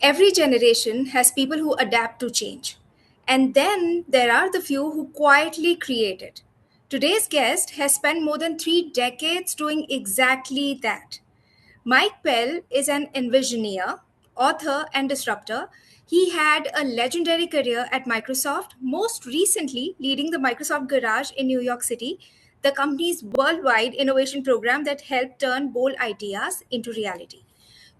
Every generation has people who adapt to change. And then there are the few who quietly create it. Today's guest has spent more than 3 decades doing exactly that. Mike Pell is an envisioneer, author, and disruptor. He had a legendary career at Microsoft, most recently leading the Microsoft Garage in New York City, the company's worldwide innovation program that helped turn bold ideas into reality.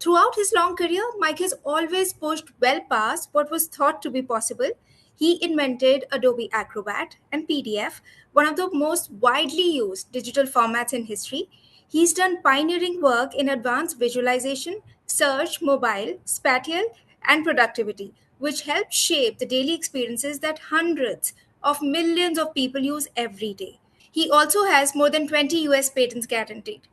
Throughout his long career, Mike has always pushed well past what was thought to be possible. He invented Adobe Acrobat and PDF, one of the most widely used digital formats in history. He's done pioneering work in advanced visualization, search, mobile, spatial, and productivity, which helped shape the daily experiences that hundreds of millions of people use every day. He also has more than 20 US patents guaranteed.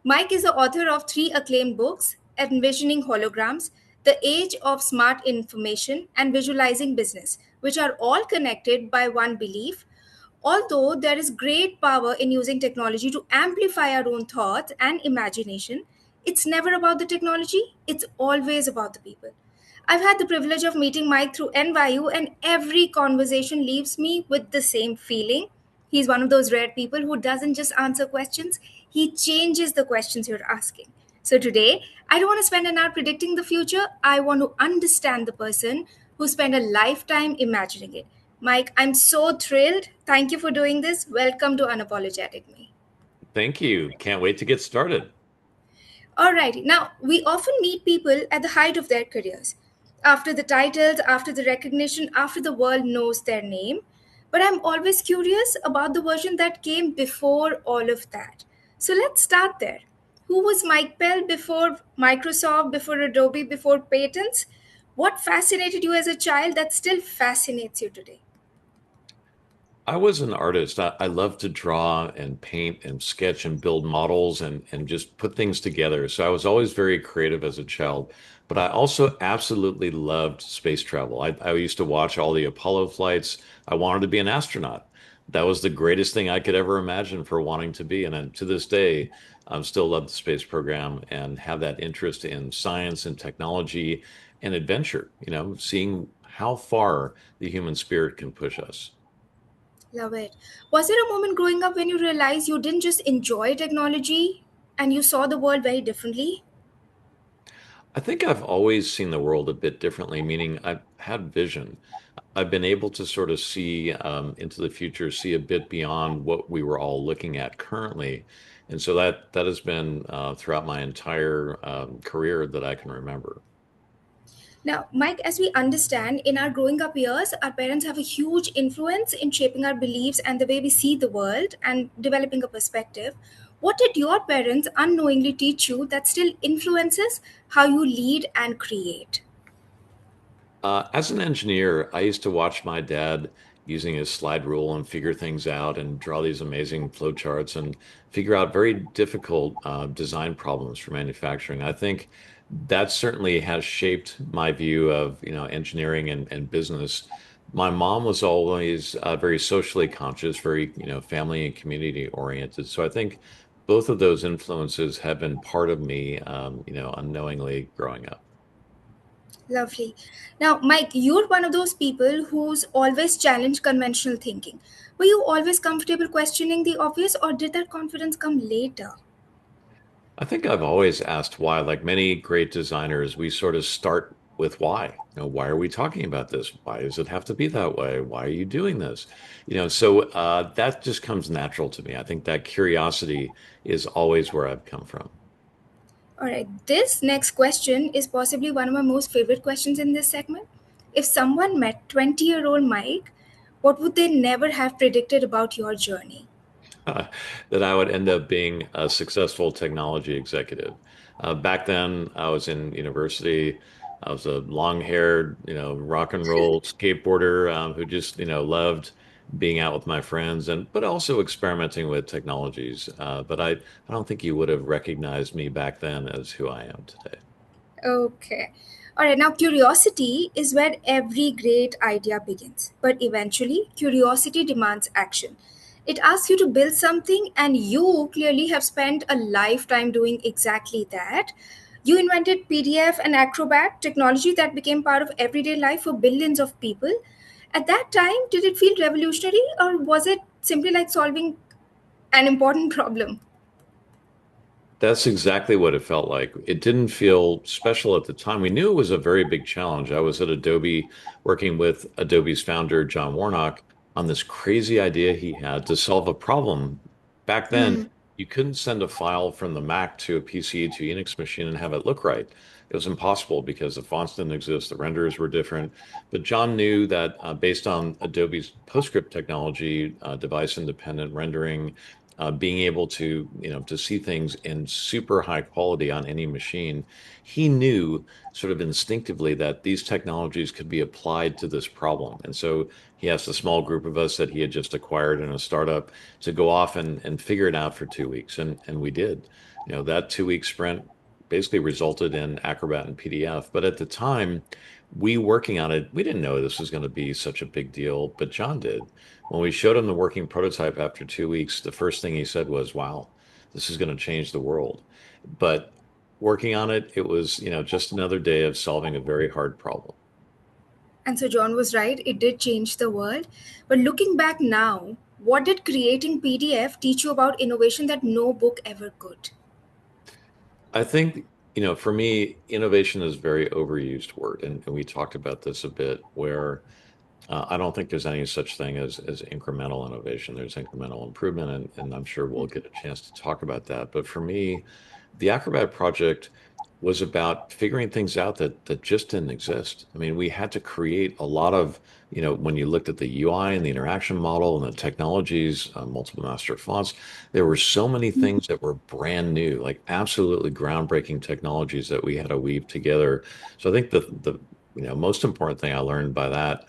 Mike is the author of 3 acclaimed books: Envisioning Holograms, The Age of Smart Information, and Visualizing Business, which are all connected by one belief. Although there is great power in using technology to amplify our own thoughts and imagination, it's never about the technology, it's always about the people. I've had the privilege of meeting Mike through NYU, and every conversation leaves me with the same feeling. He's one of those rare people who doesn't just answer questions, he changes the questions you're asking. So today, I don't want to spend an hour predicting the future. I want to understand the person who spent a lifetime imagining it. Mike, I'm so thrilled. Thank you for doing this. Welcome to Unapologetic Me. Thank you. Can't wait to get started. Alrighty, now we often meet people at the height of their careers, after the titles, after the recognition, after the world knows their name. But I'm always curious about the version that came before all of that. So let's start there. Who was Mike Pell before Microsoft, before Adobe, before patents? What fascinated you as a child that still fascinates you today? I was an artist. I love to draw and paint and sketch and build models and just put things together. So I was always very creative as a child. But I also absolutely loved space travel. I used to watch all the Apollo flights. I wanted to be an astronaut. That was the greatest thing I could ever imagine for wanting to be. And then to this day, I still love the space program and have that interest in science and technology and adventure, seeing how far the human spirit can push us. Love it. Was there a moment growing up when you realized you didn't just enjoy technology and you saw the world very differently? I think I've always seen the world a bit differently, meaning I've had vision. I've been able to sort of see into the future, see a bit beyond what we were all looking at currently. And so that has been throughout my entire career that I can remember. Now, Mike, as we understand, in our growing up years, our parents have a huge influence in shaping our beliefs and the way we see the world and developing a perspective. What did your parents unknowingly teach you that still influences how you lead and create? As an engineer, I used to watch my dad using his slide rule and figure things out and draw these amazing flowcharts and figure out very difficult design problems for manufacturing. I think that certainly has shaped my view of, engineering and business. My mom was always very socially conscious, very, family and community oriented. So I think both of those influences have been part of me, unknowingly growing up. Lovely. Now, Mike, you're one of those people who's always challenged conventional thinking. Were you always comfortable questioning the obvious, or did that confidence come later? I think I've always asked why. Like many great designers, we sort of start with why. Why are we talking about this? Why does it have to be that way? Why are you doing this? So that just comes natural to me. I think that curiosity is always where I've come from. All right, this next question is possibly one of my most favorite questions in this segment. If someone met 20-year-old Mike, what would they never have predicted about your journey? That I would end up being a successful technology executive. Back then, I was in university. I was a long-haired, rock and roll skateboarder who just, loved being out with my friends and but also experimenting with technologies. But I don't think you would have recognized me back then as who I am today. Okay. All right, now curiosity is where every great idea begins. But eventually, curiosity demands action. It asks you to build something, and you clearly have spent a lifetime doing exactly that. You invented PDF and Acrobat, technology that became part of everyday life for billions of people. At that time, did it feel revolutionary or was it simply like solving an important problem? That's exactly what it felt like. It didn't feel special at the time. We knew it was a very big challenge. I was at Adobe working with Adobe's founder, John Warnock, on this crazy idea he had to solve a problem. Back then, you couldn't send a file from the Mac to a PC to a Unix machine and have it look right. It was impossible because the fonts didn't exist, the renders were different. But John knew that based on Adobe's PostScript technology, device independent rendering, being able to, to see things in super high quality on any machine, he knew sort of instinctively that these technologies could be applied to this problem. And so he asked a small group of us that he had just acquired in a startup to go off and figure it out for 2 weeks. And we did. That 2 week sprint basically resulted in Acrobat and PDF. But at the time, we working on it, we didn't know this was going to be such a big deal, but John did. When we showed him the working prototype after 2 weeks, the first thing he said was, "Wow, this is going to change the world." But working on it, it was, just another day of solving a very hard problem. And so John was right, it did change the world. But looking back now, what did creating PDF teach you about innovation that no book ever could? I think, for me, innovation is a very overused word. And we talked about this a bit, where I don't think there's any such thing as incremental innovation. There's incremental improvement, and I'm sure we'll get a chance to talk about that. But for me, the Acrobat project was about figuring things out that just didn't exist. I mean, we had to create a lot of, when you looked at the UI and the interaction model and the technologies, multiple master fonts, there were so many things that were brand new, like absolutely groundbreaking technologies that we had to weave together. So I think the most important thing I learned by that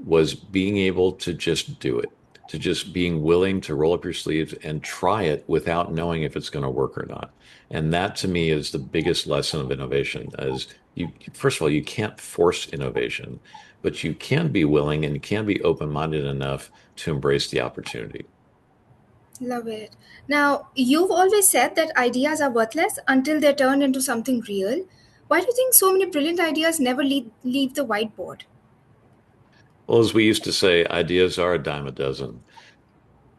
was being able to just do it, to just being willing to roll up your sleeves and try it without knowing if it's going to work or not. And that to me is the biggest lesson of innovation is you, first of all, you can't force innovation, but you can be willing and you can be open-minded enough to embrace the opportunity. Love it. Now, you've always said that ideas are worthless until they're turned into something real. Why do you think so many brilliant ideas never leave the whiteboard? Well, as we used to say, ideas are a dime a dozen.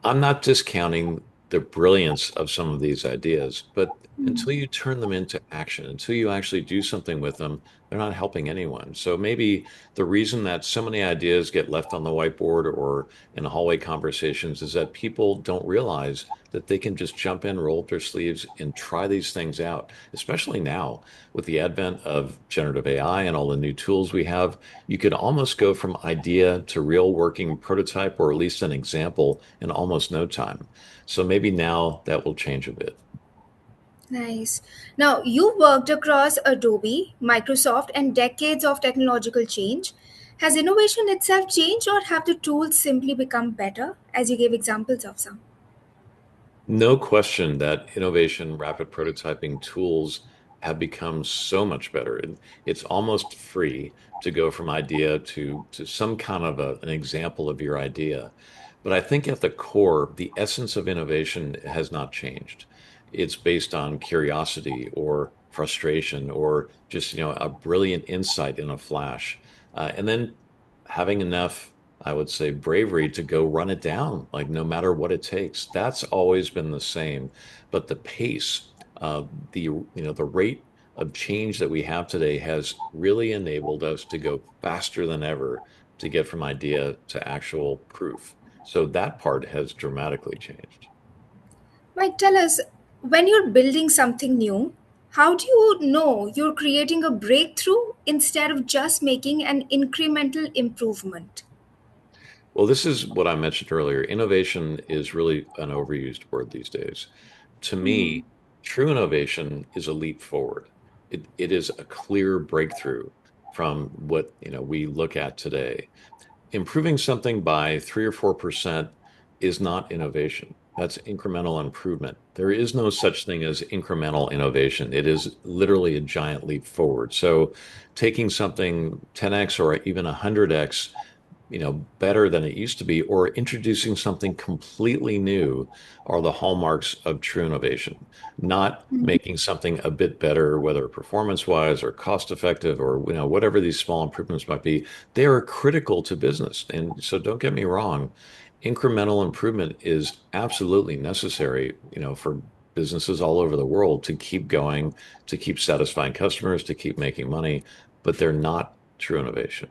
I'm not discounting the brilliance of some of these ideas, but until you turn them into action, until you actually do something with them, they're not helping anyone. So maybe the reason that so many ideas get left on the whiteboard or in hallway conversations is that people don't realize that they can just jump in, roll up their sleeves, and try these things out, especially now with the advent of generative AI and all the new tools we have. You could almost go from idea to real working prototype or at least an example in almost no time. So maybe now that will change a bit. Nice. Now, you worked across Adobe, Microsoft, and decades of technological change. Has innovation itself changed, or have the tools simply become better, as you gave examples of some? No question that innovation, rapid prototyping tools have become so much better. It's almost free to go from idea to some kind of an example of your idea. But I think at the core, the essence of innovation has not changed. It's based on curiosity or frustration or just, a brilliant insight in a flash. And then having enough, I would say, bravery to go run it down, like no matter what it takes. That's always been the same. But the pace, the rate of change that we have today has really enabled us to go faster than ever to get from idea to actual proof. So that part has dramatically changed. Mike, tell us, when you're building something new, how do you know you're creating a breakthrough instead of just making an incremental improvement? Well, this is what I mentioned earlier. Innovation is really an overused word these days. To me, true innovation is a leap forward. It is a clear breakthrough from what, we look at today. Improving something by 3 or 4% is not innovation. That's incremental improvement. There is no such thing as incremental innovation. It is literally a giant leap forward. So taking something 10x or even 100x better than it used to be, or introducing something completely new are the hallmarks of true innovation. Not making something a bit better, whether performance-wise or cost-effective or whatever these small improvements might be, they are critical to business. And so don't get me wrong, incremental improvement is absolutely necessary, for businesses all over the world to keep going, to keep satisfying customers, to keep making money, but they're not true innovation.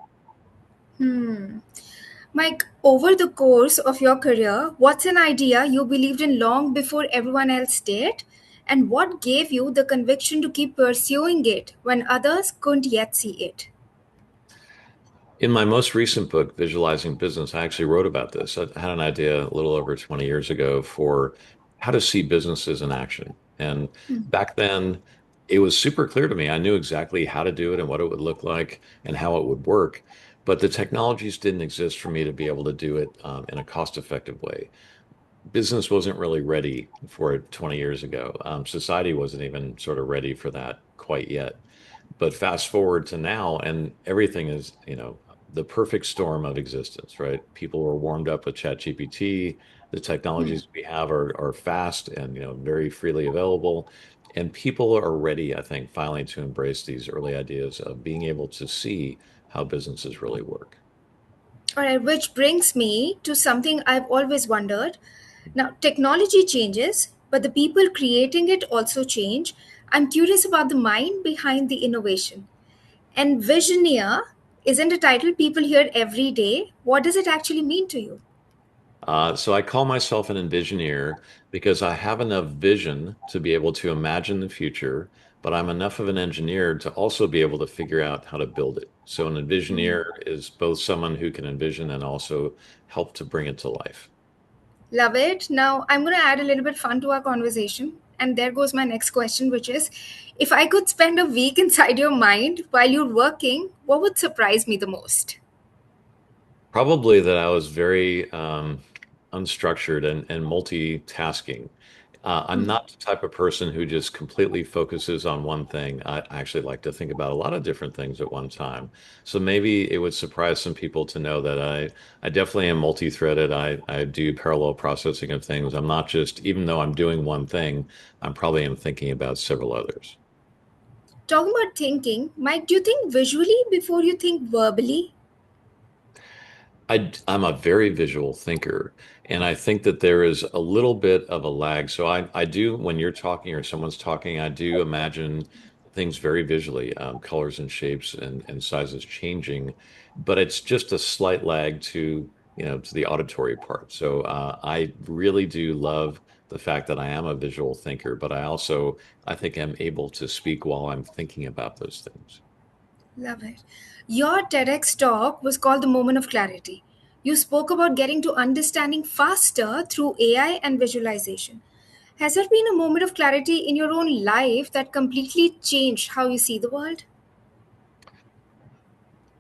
Mike, over the course of your career, what's an idea you believed in long before everyone else did? And what gave you the conviction to keep pursuing it when others couldn't yet see it? In my most recent book, Visualizing Business, I actually wrote about this. I had an idea a little over 20 years ago for how to see businesses in action. And back then, it was super clear to me. I knew exactly how to do it and what it would look like and how it would work. But the technologies didn't exist for me to be able to do it in a cost-effective way. Business wasn't really ready for it 20 years ago. Society wasn't even sort of ready for that quite yet. But fast forward to now, and everything is, the perfect storm of existence, right? People are warmed up with ChatGPT. The technologies we have are fast and, very freely available. And people are ready, I think, finally to embrace these early ideas of being able to see how businesses really work. All right, which brings me to something I've always wondered. Now, technology changes, but the people creating it also change. I'm curious about the mind behind the innovation. Envisioneer isn't a title people hear every day. What does it actually mean to you? So I call myself an envisioneer because I have enough vision to be able to imagine the future, but I'm enough of an engineer to also be able to figure out how to build it. So an envisioneer is both someone who can envision and also help to bring it to life. Love it. Now, I'm going to add a little bit fun to our conversation. And there goes my next question, which is if I could spend a week inside your mind while you're working, what would surprise me the most? Probably that I was very unstructured and multitasking. I'm not the type of person who just completely focuses on one thing. I actually like to think about a lot of different things at one time. So maybe it would surprise some people to know that I definitely am multi-threaded. I do parallel processing of things. I'm not just, even though I'm doing one thing, I'm probably am thinking about several others. Talking about thinking, Mike, do you think visually before you think verbally? I'm a very visual thinker, and I think that there is a little bit of a lag. So I do, when you're talking or someone's talking, I do imagine things very visually, colors and shapes and sizes changing, but it's just a slight lag to the auditory part. So I really do love the fact that I am a visual thinker, but I think I'm able to speak while I'm thinking about those things. Love it. Your TEDx talk was called The Moment of Clarity. You spoke about getting to understanding faster through AI and visualization. Has there been a moment of clarity in your own life that completely changed how you see the world?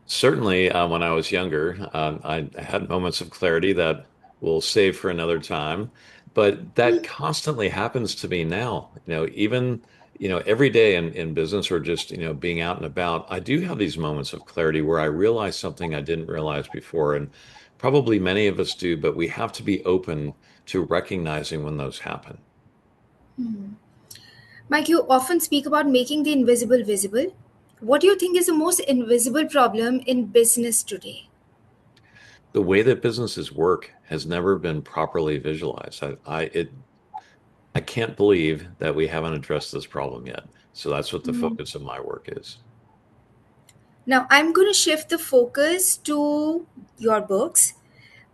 Certainly, when I was younger, I had moments of clarity that we'll save for another time, but that constantly happens to me now. Even, every day in business or just, being out and about, I do have these moments of clarity where I realize something I didn't realize before. And probably many of us do, but we have to be open to recognizing when those happen. Mike, you often speak about making the invisible visible. What do you think is the most invisible problem in business today? The way that businesses work has never been properly visualized. I can't believe that we haven't addressed this problem yet. So that's what the focus of my work is. Now, I'm going to shift the focus to your books,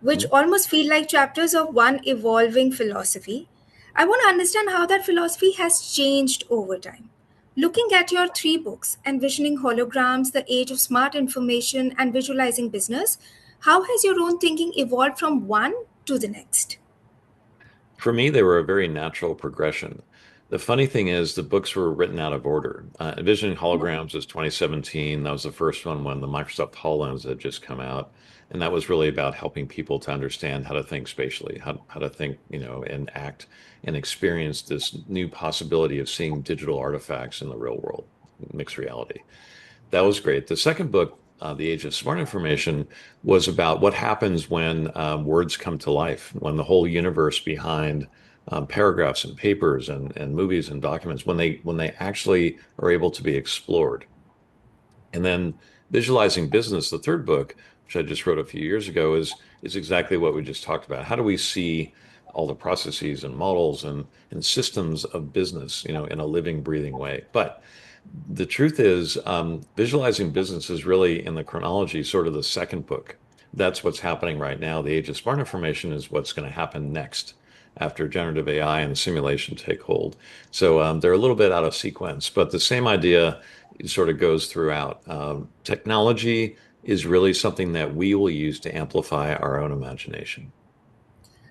which Mhm. almost feel like chapters of one evolving philosophy. I want to understand how that philosophy has changed over time. Looking at your three books, Envisioning Holograms, The Age of Smart Information, and Visualizing Business, how has your own thinking evolved from one to the next? For me, they were a very natural progression. The funny thing is, the books were written out of order. Envisioning Holograms was 2017. That was the first one when the Microsoft HoloLens had just come out. And that was really about helping people to understand how to think spatially, how to think, and act and experience this new possibility of seeing digital artifacts in the real world, mixed reality. That was great. The second book The Age of Smart Information was about what happens when words come to life, when the whole universe behind paragraphs and papers and movies and documents, when they actually are able to be explored. And then Visualizing Business, the third book, which I just wrote a few years ago, is exactly what we just talked about. How do we see all the processes and models and systems of business, in a living, breathing way? But the truth is, Visualizing Business is really in the chronology, sort of the second book. That's what's happening right now. The Age of Smart Information is what's going to happen next after generative AI and simulation take hold. So they're a little bit out of sequence, but the same idea sort of goes throughout. Technology is really something that we will use to amplify our own imagination.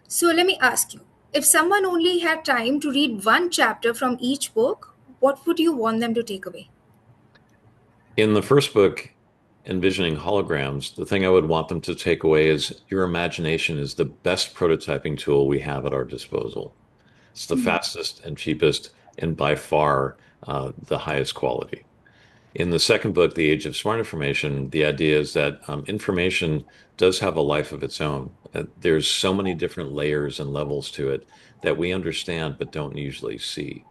So let me ask you, if someone only had time to read one chapter from each book, what would you want them to take away? In the first book, Envisioning Holograms, the thing I would want them to take away is your imagination is the best prototyping tool we have at our disposal. It's the fastest and cheapest, and by far the highest quality. In the second book, The Age of Smart Information, the idea is that information does have a life of its own. There's so many different layers and levels to it that we understand but don't usually see.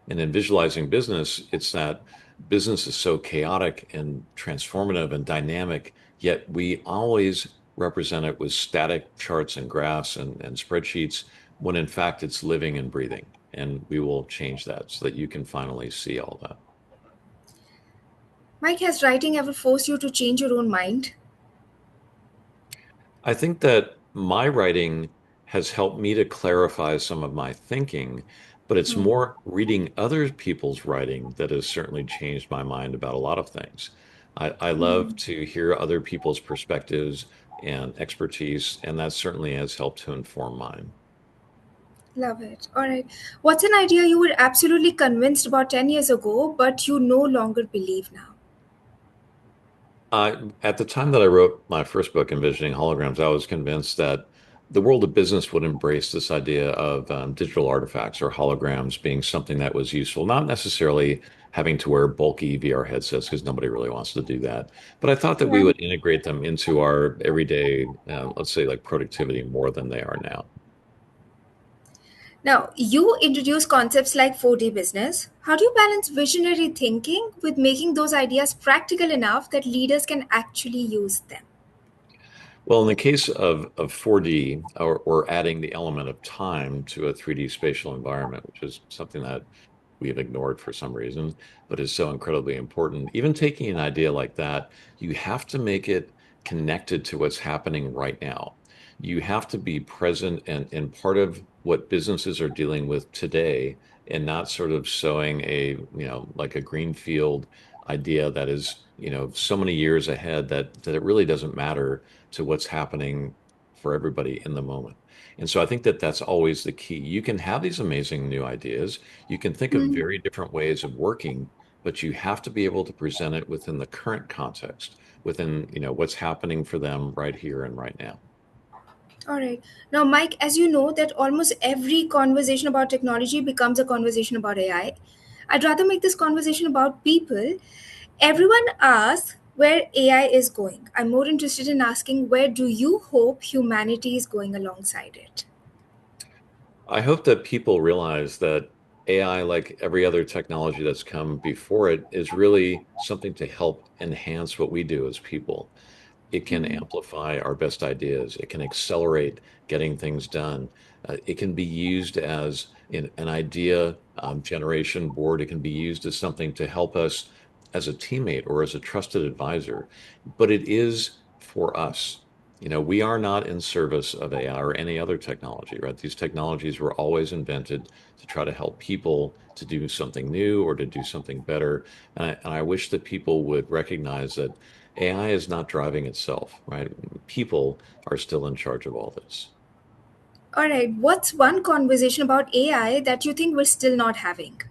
And in Visualizing Business, it's that business is so chaotic and transformative and dynamic, yet we always represent it with static charts and graphs and spreadsheets when in fact it's living and breathing. And we will change that so that you can finally see all that. Mike, has writing ever forced you to change your own mind? I think that my writing has helped me to clarify some of my thinking, but it's Hmm. more reading other people's writing that has certainly changed my mind about a lot of things. I love to hear other people's perspectives and expertise, and that certainly has helped to inform mine. Love it. All right. What's an idea you were absolutely convinced about 10 years ago, but you no longer believe now? At the time that I wrote my first book, Envisioning Holograms, I was convinced that the world of business would embrace this idea of digital artifacts or holograms being something that was useful, not necessarily having to wear bulky VR headsets because nobody really wants to do that. But I thought that we Yeah. would integrate them into our everyday, let's say, like productivity more than they are now. Now, you introduce concepts like 4D business. How do you balance visionary thinking with making those ideas practical enough that leaders can actually use them? Well, in the case of 4D, or adding the element of time to a 3D spatial environment, which is something that we have ignored for some reason, but is so incredibly important. Even taking an idea like that, you have to make it connected to what's happening right now. You have to be present and part of what businesses are dealing with today and not sort of sowing like a greenfield idea that is, so many years ahead that it really doesn't matter to what's happening for everybody in the moment. And so I think that that's always the key. You can have these amazing new ideas. You can think of Hmm. very different ways of working, but you have to be able to present it within the current context, within, what's happening for them right here and right now. All right. Now, Mike, as you know, that almost every conversation about technology becomes a conversation about AI. I'd rather make this conversation about people. Everyone asks where AI is going. I'm more interested in asking where do you hope humanity is going alongside it? I hope that people realize that AI, like every other technology that's come before it, is really something to help enhance what we do as people. It can amplify our best ideas. It can accelerate getting things done. It can be used as an idea generation board. It can be used as something to help us as a teammate or as a trusted advisor. But it is for us. We are not in service of AI or any other technology, right? These technologies were always invented to try to help people to do something new or to do something better. And I wish that people would recognize that AI is not driving itself, right? People are still in charge of all this. All right. What's one conversation about AI that you think we're still not having?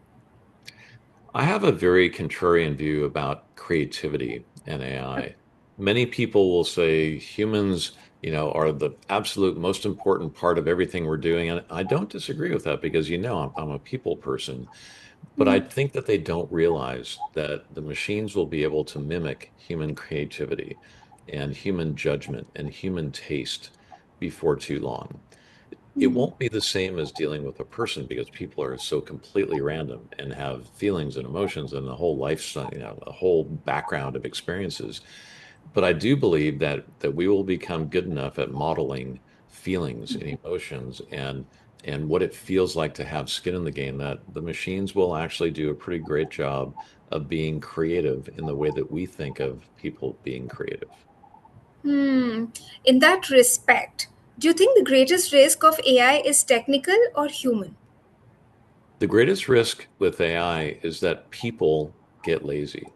I have a very contrarian view about creativity and AI. Many people will say humans, are the absolute most important part of everything we're doing. And I don't disagree with that because, I'm a people person. But I think that they don't realize that the machines will be able to mimic human creativity and human judgment and human taste before too long. It won't be the same as dealing with a person because people are so completely random and have feelings and emotions and a whole lifestyle, a whole background of experiences. But I do believe that we will become good enough at modeling feelings and emotions and what it feels like to have skin in the game that the machines will actually do a pretty great job of being creative in the way that we think of people being creative. Hmm. In that respect, do you think the greatest risk of AI is technical or human? The greatest risk with AI is that people get lazy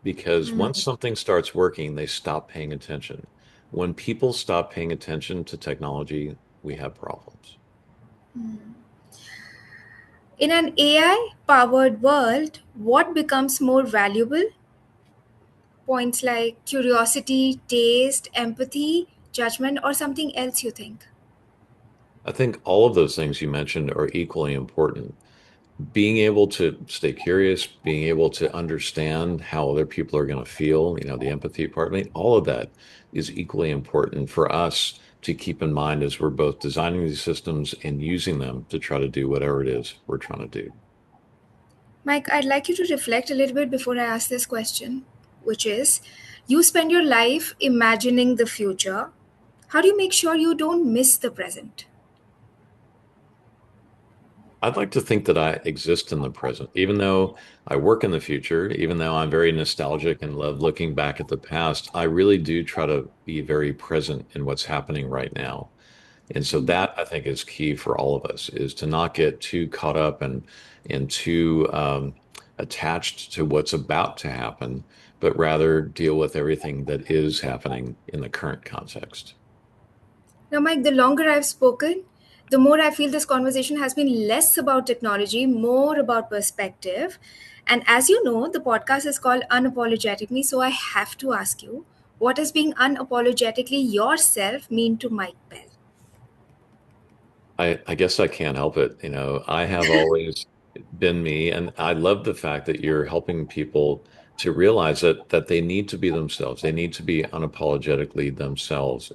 because once something starts working, they stop paying attention. When people stop paying attention to technology, we have problems. In an AI powered world, what becomes more valuable? Points like curiosity, taste, empathy, judgment, or something else you think? I think all of those things you mentioned are equally important. Being able to stay curious, being able to understand how other people are going to feel, the empathy part, I mean, all of that is equally important for us to keep in mind as we're both designing these systems and using them to try to do whatever it is we're trying to do. Mike, I'd like you to reflect a little bit before I ask this question, which is you spend your life imagining the future. How do you make sure you don't miss the present? I'd like to think that I exist in the present, even though I work in the future, even though I'm very nostalgic and love looking back at the past, I really do try to be very present in what's happening right now. And so that I think is key for all of us is to not get too caught up and too attached to what's about to happen, but rather deal with everything that is happening in the current context. Now, Mike, the longer I've spoken, the more I feel this conversation has been less about technology, more about perspective. And as you know, the podcast is called Unapologetic Me. So I have to ask you, what does being unapologetically yourself mean to Mike Pell? I guess I can't help it. I have always been me, and I love the fact that you're helping people to realize that they need to be themselves. They need to be unapologetically themselves.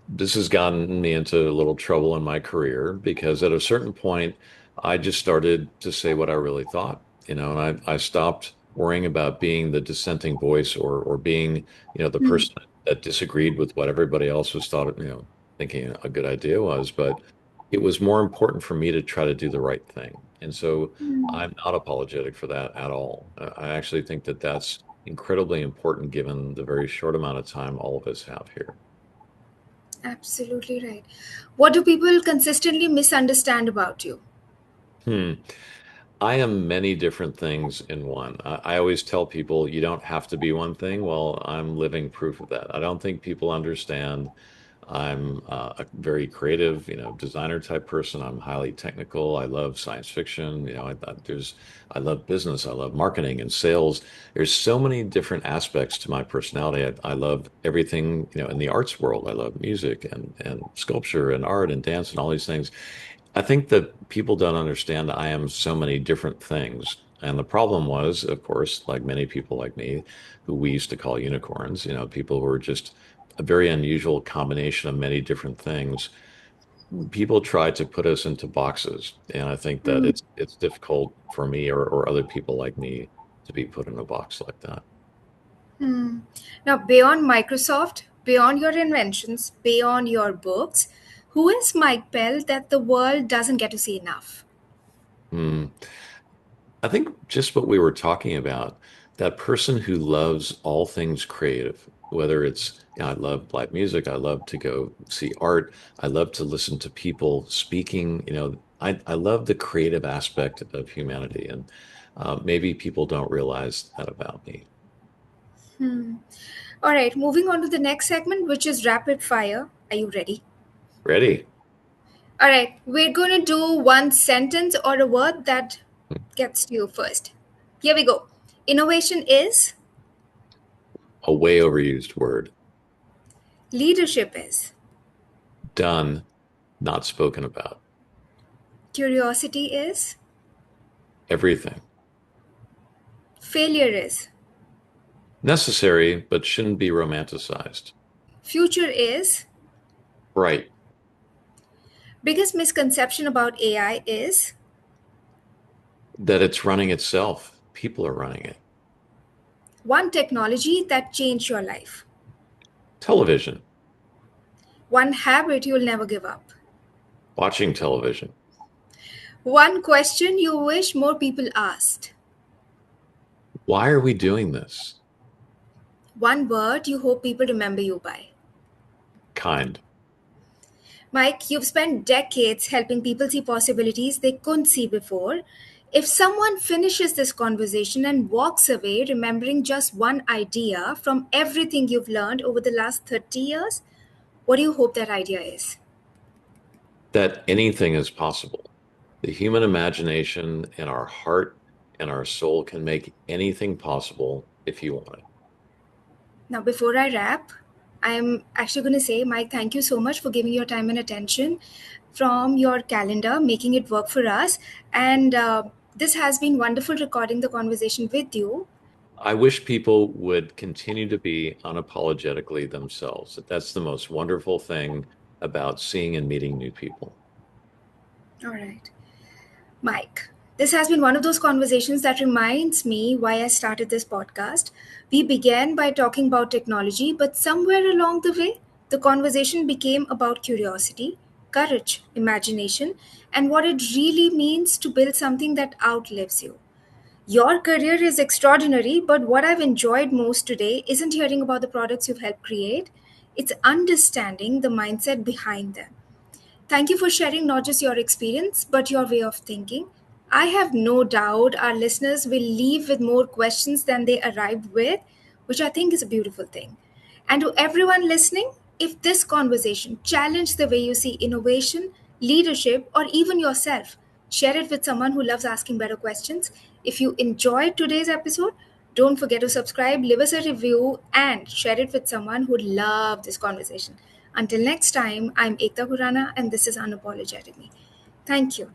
This has gotten me into a little trouble in my career because at a certain point, I just started to say what I really thought, and I stopped worrying about being the dissenting voice or being, the person that disagreed with what everybody else was thought, thinking a good idea was. But it was more important for me to try to do the right thing. And so I'm not apologetic for that at all. I actually think that that's incredibly important given the very short amount of time all of us have here. Absolutely right. What do people consistently misunderstand about you? Hmm. I am many different things in one. I always tell people you don't have to be one thing. Well, I'm living proof of that. I don't think people understand. I'm a very creative, designer type person. I'm highly technical. I love science fiction. I love business. I love marketing and sales. There's so many different aspects to my personality. I love everything, in the arts world. I love music and sculpture and art and dance and all these things. I think that people don't understand I am so many different things. And the problem was, of course, like many people like me, who we used to call unicorns, people who are just a very unusual combination of many different things. People try to put us into boxes. And I think that it's difficult for me or other people like me to be put in a box like that. Hmm. Now, beyond Microsoft, beyond your inventions, beyond your books, who is Mike Pell that the world doesn't get to see enough? Hmm. I think just what we were talking about, that person who loves all things creative, whether it's, I love live music, I love to go see art, I love to listen to people speaking, I love the creative aspect of humanity. And maybe people don't realize that about me. Hmm. All right, moving on to the next segment, which is rapid fire. Are you ready? Ready? All right, we're going to do one sentence or a word that gets to you first. Here we go. Innovation is, A way overused word. leadership is, Done, not spoken about. curiosity is, Everything. Failure is. Necessary, but shouldn't be romanticized. Future is. Bright. Biggest misconception about AI is. That it's running itself. People are running it. One technology that changed your life. Television. One habit you'll never give up. Watching television. One question you wish more people asked. Why are we doing this? One word you hope people remember you by. Kind. Mike, you've spent decades helping people see possibilities they couldn't see before. If someone finishes this conversation and walks away remembering just one idea from everything you've learned over the last 30 years, what do you hope that idea is? That anything is possible. The human imagination and our heart and our soul can make anything possible if you want it. Now, before I wrap, I'm actually going to say, Mike, thank you so much for giving your time and attention from your calendar, making it work for us. And this has been wonderful recording the conversation with you. I wish people would continue to be unapologetically themselves. That's the most wonderful thing about seeing and meeting new people. All right. Mike, this has been one of those conversations that reminds me why I started this podcast. We began by talking about technology, but somewhere along the way, the conversation became about curiosity, courage, imagination, and what it really means to build something that outlives you. Your career is extraordinary, but what I've enjoyed most today isn't hearing about the products you've helped create, it's understanding the mindset behind them. Thank you for sharing not just your experience, but your way of thinking. I have no doubt our listeners will leave with more questions than they arrived with, which I think is a beautiful thing. And to everyone listening, if this conversation challenged the way you see innovation, leadership, or even yourself, share it with someone who loves asking better questions. If you enjoyed today's episode, don't forget to subscribe, leave us a review, and share it with someone who'd love this conversation. Until next time, I'm Ekta Khurana, and this is Unapologetic Me. Thank you.